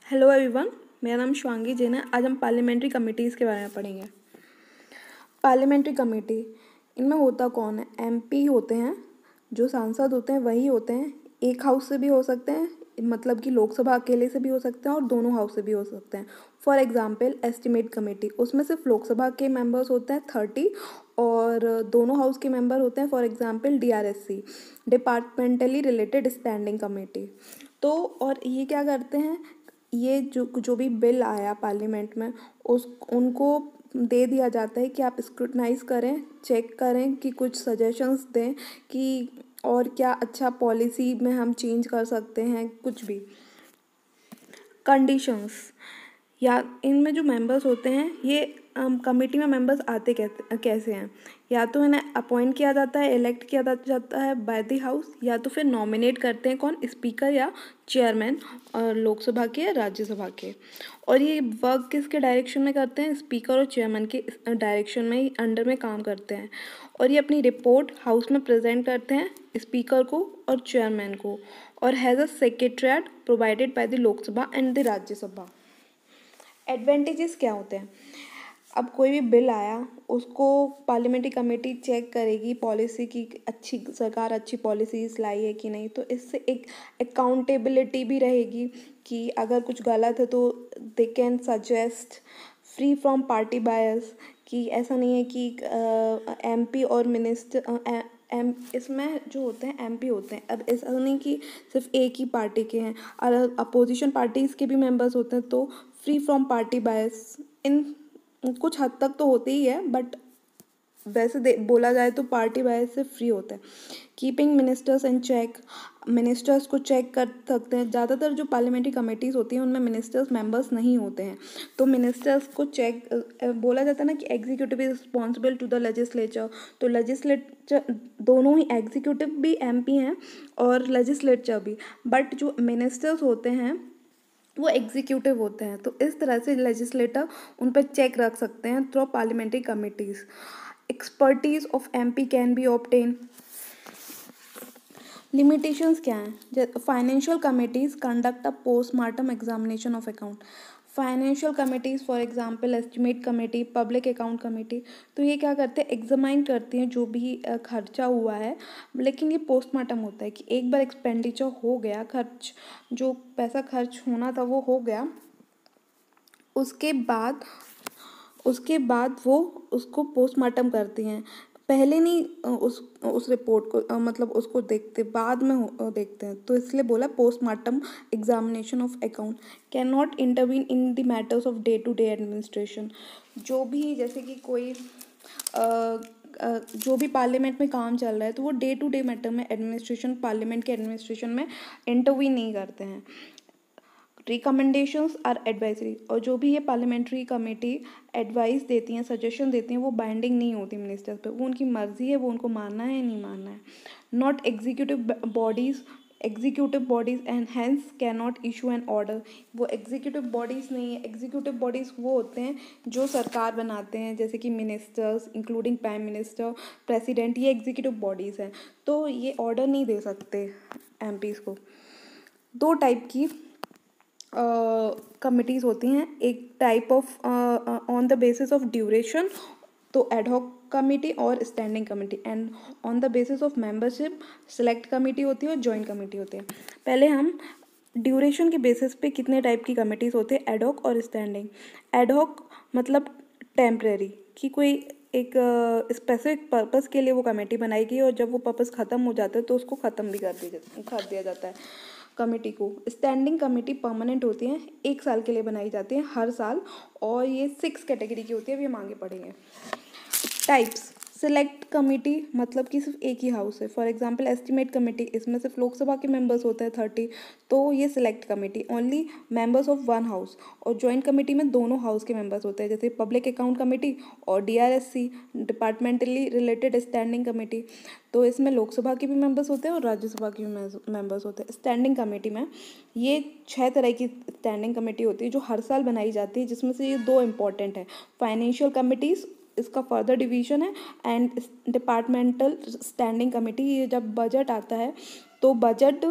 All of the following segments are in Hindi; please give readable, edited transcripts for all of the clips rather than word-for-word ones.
हेलो एवरीवन, मेरा नाम शिवांगी जैन है। आज हम पार्लियामेंट्री कमेटीज़ के बारे में पढ़ेंगे। पार्लियामेंट्री कमेटी, इनमें होता कौन है? एमपी होते हैं, जो सांसद होते हैं वही होते हैं। एक हाउस से भी हो सकते हैं, मतलब कि लोकसभा अकेले से भी हो सकते हैं और दोनों हाउस से भी हो सकते हैं। फॉर एग्जाम्पल एस्टिमेट कमेटी, उसमें सिर्फ लोकसभा के मेंबर्स होते हैं 30 और दोनों हाउस के मेंबर होते हैं। For example DRSC, departmentally related standing committee. तो और ये क्या करते हैं, ये जो भी बिल आया पार्लियामेंट में उस उनको दे दिया जाता है कि आप स्क्रूटनाइज करें, चेक करें कि कुछ सजेशंस दें कि और क्या अच्छा पॉलिसी में हम चेंज कर सकते हैं, कुछ भी। कंडीशंस, या इनमें जो मेंबर्स होते हैं ये कमेटी में मेंबर्स आते कैसे हैं? या तो इन्हें अपॉइंट किया जाता है, इलेक्ट किया जाता है बाय द हाउस, या तो फिर नॉमिनेट करते हैं कौन? स्पीकर या चेयरमैन, और लोकसभा के या राज्यसभा के। और ये वर्क किसके डायरेक्शन में करते हैं? स्पीकर और चेयरमैन के डायरेक्शन में ही, अंडर में काम करते हैं। और ये अपनी रिपोर्ट हाउस में प्रेजेंट करते हैं स्पीकर को और चेयरमैन को, और has a secretariat provided by the Lok Sabha and the Rajya Sabha. Advantages क्या होते हैं? अब कोई भी बिल आया उसको पार्लियामेंट्री कमेटी चेक करेगी पॉलिसी की, अच्छी सरकार अच्छी पॉलिसीज लाई है कि नहीं। तो इससे एक अकाउंटेबिलिटी भी रहेगी कि अगर कुछ गलत है तो they can suggest, free from party bias, कि ऐसा नहीं है कि एमपी और मिनिस्टर इसमें जो होते हैं एमपी होते हैं। अब ऐसा नहीं कि सिर्फ एक ही पार्टी के हैं, और अपोजिशन पार्टीज़ के भी मेंबर्स होते हैं। तो फ्री फ्रॉम पार्टी बायस इन कुछ हद तक तो होते ही है, बट वैसे बोला जाए तो पार्टी बायस से फ्री होता है। Keeping ministers in check, ministers को चेक कर सकते हैं। ज़्यादातर जो पार्लियामेंट्री कमेटीज़ होती हैं उनमें मिनिस्टर्स मेंबर्स नहीं होते हैं, तो मिनिस्टर्स को चेक, बोला जाता है ना कि executive is responsible to the legislature. तो लेजिस्लेचर दोनों ही, एग्जीक्यूटिव भी एमपी हैं और लेजिस्लेचर भी, बट जो मिनिस्टर्स होते हैं वो एग्जीक्यूटिव होते हैं। तो इस तरह से लेजिस्लेटर उन पर चेक रख सकते हैं through parliamentary committees. Expertise of MP can be obtain. Limitations क्या हैं? Financial committees conduct a postmortem examination of account. Financial committees for example estimate committee, public account committee, तो ये क्या करते हैं? एग्जामाइन करती हैं जो भी खर्चा हुआ है। लेकिन ये पोस्टमार्टम होता है कि एक बार एक्सपेंडिचर हो गया, खर्च जो पैसा खर्च होना था वो हो गया, उसके बाद वो उसको पोस्टमार्टम करती हैं। पहले नहीं उस रिपोर्ट को मतलब उसको देखते, बाद में देखते हैं। तो इसलिए बोला postmortem examination of account. Can not intervene in the matters of day to day administration. जो भी, जैसे कि कोई जो भी पार्लियामेंट में काम चल रहा है तो वो डे टू डे मैटर में एडमिनिस्ट्रेशन, पार्लियामेंट के एडमिनिस्ट्रेशन में इंटरवीन नहीं करते हैं। रिकमेंडेशंस आर एडवाइजरी, और जो भी ये पार्लियामेंट्री कमेटी एडवाइस देती हैं, सजेशन देती हैं, वो बाइंडिंग नहीं होती मिनिस्टर्स पे, वो उनकी मर्जी है, वो उनको मानना है नहीं मानना है। Not executive bodies and hence can not issue an order. वो एग्जीक्यूटिव बॉडीज़ नहीं है। एग्जीक्यूटिव बॉडीज़ वो होते हैं जो सरकार बनाते हैं, जैसे कि ministers including prime minister, president, ये एग्जीक्यूटिव बॉडीज़ हैं। तो ये ऑर्डर नहीं दे सकते एमपीज़ को। दो टाइप की कमिटीज़ होती हैं, एक type of on the basis of duration, तो एडहॉक कमेटी और standing committee, and on the basis of membership select committee होती है और जॉइंट कमेटी होती है। पहले हम ड्यूरेशन के बेसिस पे कितने टाइप की कमिटीज़ होती है, एडहॉक और स्टैंडिंग। एडहॉक मतलब टेम्परेरी, कि कोई एक स्पेसिफिक पर्पस के लिए वो कमेटी बनाएगी और जब वो पर्पस ख़त्म हो जाता है तो उसको ख़त्म भी कर दिया जाता है कमेटी को। स्टैंडिंग कमेटी परमानेंट होती हैं, 1 साल के लिए बनाई जाती हैं हर साल, और ये 6 कैटेगरी की होती है, अभी हम आगे पढ़ेंगे। टाइप्स, सिलेक्ट कमेटी मतलब कि सिर्फ एक ही हाउस है। फॉर एग्जांपल एस्टिमेट कमेटी, इसमें सिर्फ लोकसभा के मेंबर्स होते हैं 30, तो ये select committee, only members of one house. और जॉइंट कमेटी में दोनों हाउस के मेंबर्स होते हैं, जैसे पब्लिक अकाउंट कमेटी और DRSC, departmentally related standing committee, तो इसमें लोकसभा के भी मेंबर्स होते हैं और राज्यसभा के भी मेंबर्स होते हैं। स्टैंडिंग कमेटी में ये 6 तरह की स्टैंडिंग कमेटी होती है जो हर साल बनाई जाती है, जिसमें से ये 2 इम्पॉर्टेंट है। फाइनेंशियल कमिटीज़, इसका फर्दर डिवीजन है, एंड डिपार्टमेंटल स्टैंडिंग कमेटी, ये जब बजट आता है तो बजट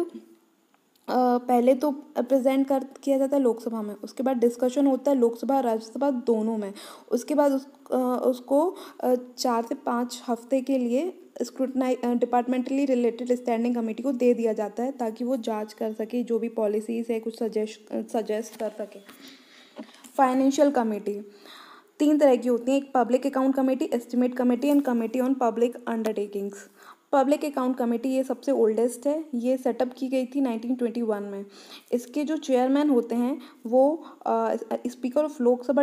पहले तो प्रेजेंट कर किया जाता है लोकसभा में, उसके बाद डिस्कशन होता है लोकसभा राज्यसभा दोनों में, उसके बाद उसको 4 से 5 हफ्ते के लिए डिपार्टमेंटली रिलेटेड स्टैंडिंग कमेटी को दे दिया जाता है ताकि वो जांच कर सके, जो भी पॉलिसीज़ है कुछ सजेस्ट कर सके। फाइनेंशियल कमेटी 3 तरह की होती हैं, एक public account committee, estimate committee and committee on public undertakings. Public account committee ये सबसे ओल्डेस्ट है, ये सेटअप की गई थी 1921 में। इसके जो चेयरमैन होते हैं वो स्पीकर ऑफ लोकसभा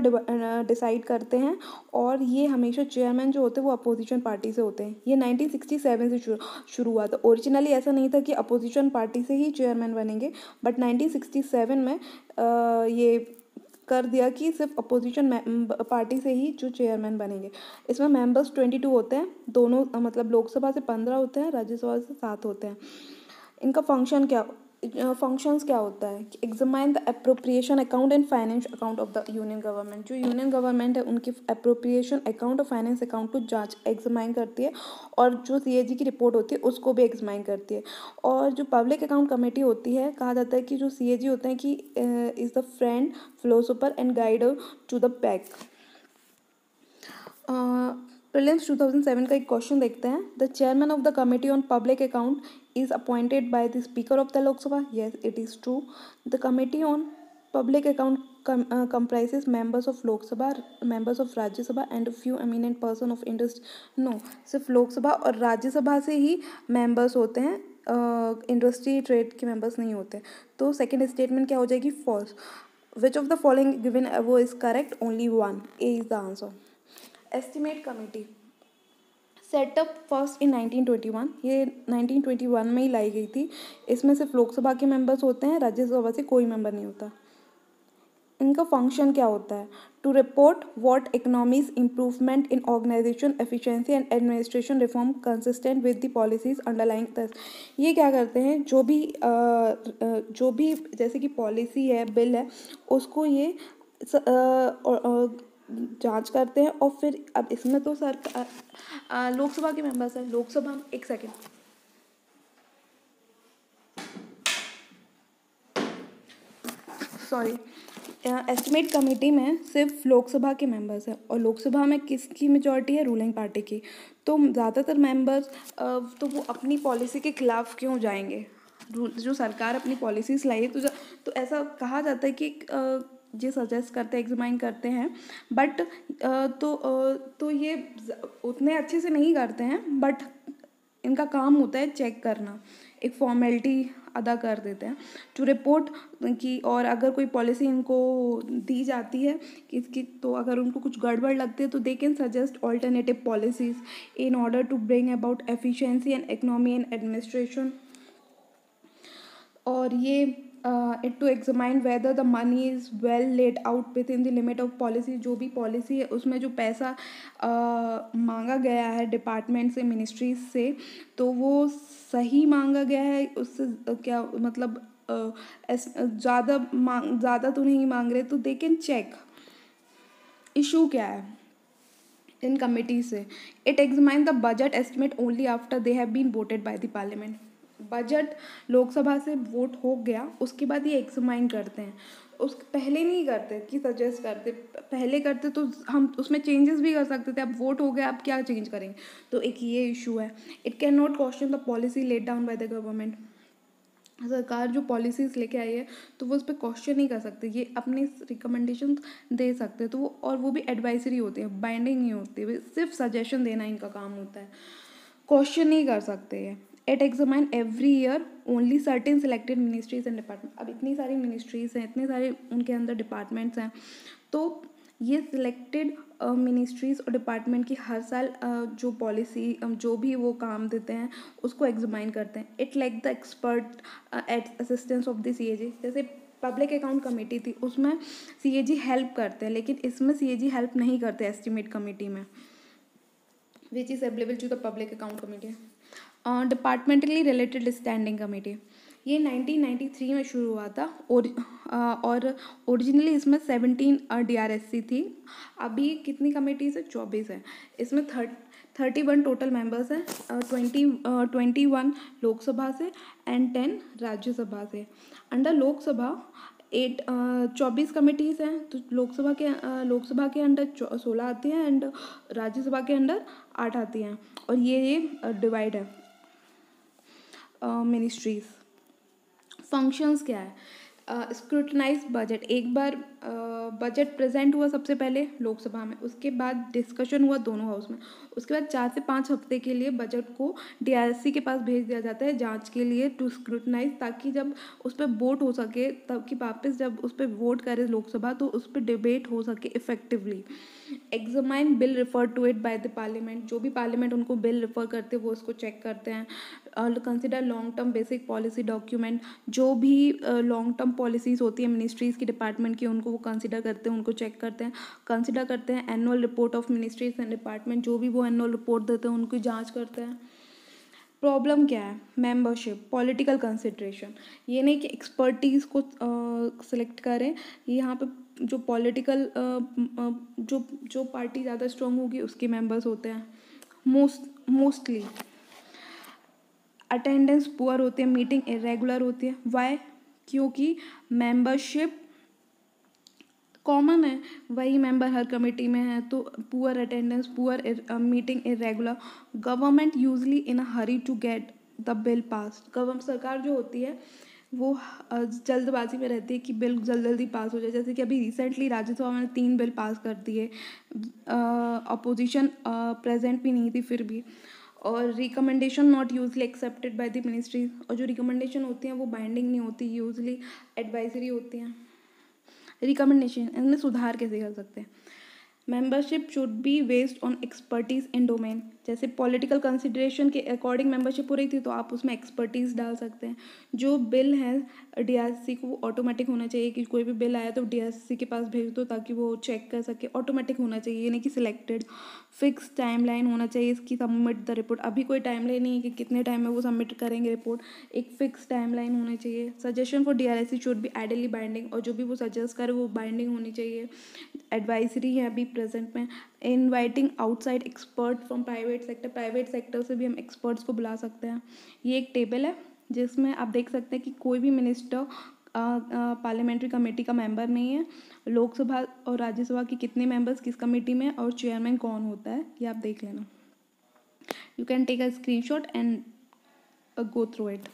डिसाइड करते हैं, और ये हमेशा चेयरमैन जो होते हैं वो अपोजिशन पार्टी से होते हैं। ये 1967 से शुरू हुआ था। ओरिजिनली ऐसा नहीं था कि अपोजिशन पार्टी से ही चेयरमैन बनेंगे, बट 1967 में ये कर दिया कि सिर्फ अपोजिशन पार्टी से ही जो चेयरमैन बनेंगे। इसमें मेंबर्स 22 होते हैं, दोनों मतलब लोकसभा से 15 होते हैं, राज्यसभा से 7 होते हैं। इनका फंक्शंस क्या होता है कि examine the appropriation account and finance account of the union government. जो यूनियन गवर्नमेंट है उनकी अप्रोप्रिएशन अकाउंट और फाइनेंस अकाउंट को एग्जामाइन करती है, और जो सीएजी की रिपोर्ट होती है उसको भी एग्जामाइन करती है। और जो पब्लिक अकाउंट कमेटी होती है, कहा जाता है कि जो सीएजी होते हैं कि is the friend philosopher and guider to the PAC. Prelims 2007 का एक क्वेश्चन देखते हैं। The chairman of the committee on public account is appointed by the Speaker of the Lok Sabha. Yes, it is true. The committee on public account comprises members of Lok Sabha, members of Rajya Sabha and a few eminent person of interest. No, सिर्फ लोक सभा और राज्य सभा से ही members होते हैं, इंडस्ट्री ट्रेड के members नहीं होते। तो सेकेंड स्टेटमेंट क्या हो जाएगी? False. Which of the following given वो is correct? Only one, A is the answer. Estimate committee setup first in 1921, ये 1921 में ही लाई गई थी। इसमें सिर्फ लोकसभा के मेंबर्स होते हैं, राज्यसभा से कोई मेंबर नहीं होता। इनका फंक्शन क्या होता है? To report what economies improvement in organisation efficiency and administration reform consistent with the policies underlying this. ये क्या करते हैं? जो भी जैसे कि पॉलिसी है, बिल है, उसको ये जांच करते हैं। और फिर अब इसमें तो लोकसभा के मेंबर्स हैं, लोकसभा, एक सेकेंड, सॉरी, एस्टिमेट कमेटी में सिर्फ लोकसभा के मेंबर्स हैं, और लोकसभा में किसकी मेजॉरिटी है? रूलिंग पार्टी की। तो ज़्यादातर मेंबर्स तो वो अपनी पॉलिसी के खिलाफ क्यों जाएंगे? जो सरकार अपनी पॉलिसीज लाई है तो ऐसा कहा जाता है कि ये सजेस्ट करते हैं, एग्जामाइन करते हैं, बट तो ये उतने अच्छे से नहीं करते हैं, बट इनका काम होता है चेक करना, एक फॉर्मेलिटी अदा कर देते हैं टू रिपोर्ट की। और अगर कोई पॉलिसी इनको दी जाती है किसकी, तो अगर उनको कुछ गड़बड़ लगती है तो they can suggest alternative policies in order to bring about efficiency and economy and administration. और ये to examine whether the money is well laid out within the limit of policy। जो भी पॉलिसी है उसमें जो पैसा मांगा गया है डिपार्टमेंट से, मिनिस्ट्रीज से, तो वो सही मांगा गया है, उससे क्या मतलब ज़्यादा तो नहीं मांग रहे, तो दे कैन चेक इशू क्या है इन कमिटी से। It examine the budget estimate only after they have been voted by the parliament. Budget Lok Sabha से वोट हो गया उसके बाद ये एग्जामाइन करते हैं, उस पहले नहीं करते कि सजेस्ट करते। पहले करते तो हम उसमें चेंजेस भी कर सकते थे, अब वोट हो गया, अब क्या चेंज करेंगे? तो एक ये इशू है। It can not question the policy laid down by the government. सरकार जो पॉलिसीज लेके आई है तो वो उस पर क्वेश्चन नहीं कर सकते, ये अपने रिकमेंडेशन दे सकते हैं, तो वो भी एडवाइजरी होती है, बाइंडिंग नहीं होती है, सिर्फ सजेशन देना इनका काम होता है, क्वेश्चन नहीं कर सकते ये। It examine every year only certain selected ministries and department. अब इतनी सारी मिनिस्ट्रीज हैं, इतने सारे उनके अंदर डिपार्टमेंट्स हैं, तो ये सिलेक्टेड मिनिस्ट्रीज और डिपार्टमेंट की हर साल जो पॉलिसी जो भी वो काम देते हैं उसको एग्जामाइन करते हैं। It like the expert at assistance of the CAG. जैसे पब्लिक अकाउंट कमेटी थी उसमें सीएजी हेल्प करते हैं, लेकिन इसमें सीएजी हेल्प नहीं करते एस्टिमेट कमेटी में, which is available to the public account committee. Departmentally related standing committee, ये 1993 में शुरू हुआ था, और ओरिजिनली इसमें 17 DRSC थी। अभी कितनी कमेटीज़ है? 24 है। इसमें 31 टोटल मेंबर्स हैं, 21 लोकसभा से एंड 10 राज्यसभा से। अंडर लोकसभा 24 कमिटीज़ हैं, तो लोकसभा के अंडर 16 आती हैं एंड राज्यसभा के अंडर 8 आती हैं, और ये डिवाइड है मिनिस्ट्रीज। फंक्शंस क्या है? स्क्रूटनाइज बजट, एक बार बजट प्रेजेंट हुआ सबसे पहले लोकसभा में, उसके बाद डिस्कशन हुआ दोनों हाउस में, उसके बाद 4 से 5 हफ्ते के लिए बजट को डीआरसी के पास भेज दिया जाता है जांच के लिए, टू स्क्रूटनाइज, ताकि जब उस पर वोट हो सके, तब कि वापस जब उस पर वोट करे लोकसभा तो उस पर डिबेट हो सके effectively. Examine bill refer to it by the parliament, जो भी पार्लियामेंट उनको बिल रेफर करते हैं वो उसको चेक करते हैं। Consider long term basic policy document, जो भी लॉन्ग टर्म पॉलिसीज़ होती है मिनिस्ट्रीज़ की, डिपार्टमेंट की, उनको वो कंसिडर करते हैं, उनको चेक करते हैं। कंसिडर करते हैं annual report of ministries and department, जो भी वो एनुअल रिपोर्ट देते हैं उनकी जांच करते हैं। प्रॉब्लम क्या है? मेंबरशिप, पॉलिटिकल कंसिड्रेशन, ये नहीं कि एक्सपर्टीज़ को सिलेक्ट करें, यहाँ पे जो पॉलिटिकल जो पार्टी ज़्यादा स्ट्रॉन्ग होगी उसके मेंबर्स होते हैं। मोस्टली अटेंडेंस पुअर होती है, मीटिंग इरेगुलर होती है। वाई? क्योंकि मेंबरशिप कॉमन है, वही मेंबर हर कमेटी में है, तो poor attendance, poor meeting irregular. Government usually in a hurry to get the bill pass, सरकार जो होती है वो जल्दबाजी में रहती है कि बिल जल्दी पास हो जाए। जैसे कि अभी रिसेंटली राज्यसभा में 3 बिल पास कर दिए, अपोजिशन प्रेजेंट भी नहीं थी फिर भी। और recommendation not usually accepted by the ministry, और जो रिकमेंडेशन होती हैं वो बाइंडिंग नहीं होती, यूजली एडवाइजरी होती हैं। रिकमेंडेशन, इनमें सुधार कैसे कर सकते हैं? Membership should be based on expertise in domain, जैसे पॉलिटिकल कंसिडरेशन के अकॉर्डिंग मेंबरशिप हो रही थी तो आप उसमें एक्सपर्टीज डाल सकते हैं। जो बिल है डीआरसी को ऑटोमेटिक होना चाहिए, कि कोई भी बिल आया तो डीआरसी के पास भेज दो ताकि वो चेक कर सके, ऑटोमेटिक होना चाहिए, ये नहीं कि सिलेक्टेड। फिक्स टाइमलाइन होना चाहिए इसकी, सबमिट द रिपोर्ट, अभी कोई टाइमलाइन नहीं है कि कितने टाइम में वो सबमिट करेंगे रिपोर्ट, एक फिक्स टाइमलाइन होनी चाहिए। Suggestion for DRC should be ideally binding, और जो भी वो सजेस्ट करे वो बाइंडिंग होनी चाहिए। एडवाइजरी है अभी प्रेजेंट में। Inviting outside expert from private sector से भी हम एक्सपर्ट्स को बुला सकते हैं। ये एक टेबल है जिसमें आप देख सकते हैं कि कोई भी मिनिस्टर पार्लियामेंट्री कमेटी का मेंबर नहीं है, लोकसभा और राज्यसभा की कितने मेंबर्स किस कमेटी में, और चेयरमैन कौन होता है, ये आप देख लेना। You can take a screenshot and go through it.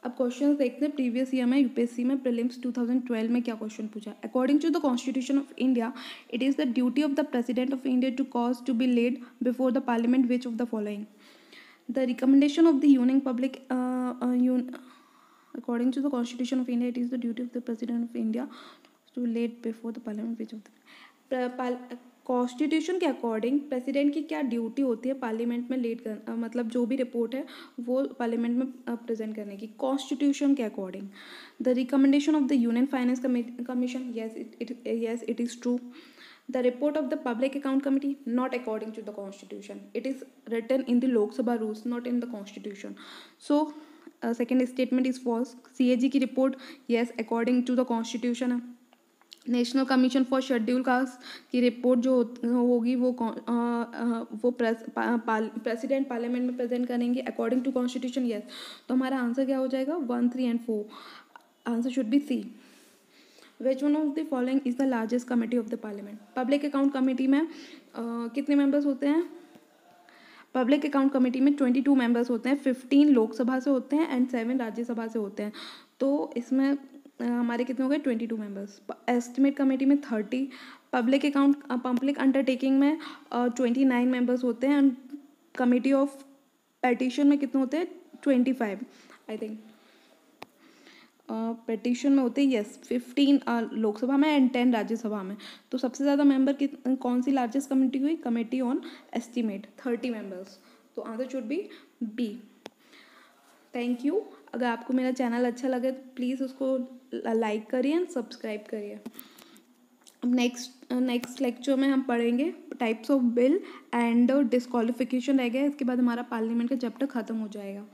अब क्वेश्चन देखते हैं प्रीवियस ईयर में यूपीएससी में प्रीलिम्स 2012 में क्या क्वेश्चन पूछा। According to the constitution of India, it is the duty of the president of India to cause to be laid before the parliament which of the following? The recommendation of the union public according to the constitution of India, it is the duty of the president of India to lay before the parliament which of the constitution के अकॉर्डिंग प्रेसिडेंट की क्या ड्यूटी होती है पार्लियामेंट में लेट कर, मतलब जो भी रिपोर्ट है वो पार्लियामेंट में प्रेजेंट करने की, कॉन्स्टिट्यूशन के according. The recommendation of the union finance commission, yes it is true. The report of the public account committee, not according to the constitution, it is written in the Lok Sabha rules, not in the constitution. So second statement is false. CAG की report yes according to the constitution है। National commission for schedule caste की रिपोर्ट जो होगी वो प्रेसिडेंट पार्लियामेंट में प्रेजेंट करेंगे अकॉर्डिंग टू कॉन्स्टिट्यूशन, यस। तो हमारा आंसर क्या हो जाएगा? 1, 3 and 4, answer should be C. Which one of the following is the largest committee of the parliament? Public account committee में कितने मेंबर्स होते हैं? पब्लिक अकाउंट कमेटी में 22 मेंबर्स होते हैं, 15 लोकसभा से होते हैं एंड 7 राज्यसभा से होते हैं। तो इसमें हमारे कितने हो गए? 22 मेंबर्स। एस्टिमेट कमेटी में 30, पब्लिक अंडरटेकिंग में 29 मेंबर्स होते हैं एंड कमेटी ऑफ पेटिशन में कितने होते हैं? 25 आई थिंक। पेटिशन में होते हैं यस 15 लोकसभा में एंड 10 राज्यसभा में। तो सबसे ज़्यादा मेंबर कौन सी लार्जेस्ट कमेटी हुई? Committee on estimate, 30 members. तो answer should be B. Thank you. अगर आपको मेरा चैनल अच्छा लगे तो प्लीज़ उसको लाइक करिए एंड सब्सक्राइब करिए। अब नेक्स्ट लेक्चर में हम पढ़ेंगे types of bill and disqualification रह गया, इसके बाद हमारा पार्लियामेंट का चैप्टर ख़त्म हो जाएगा।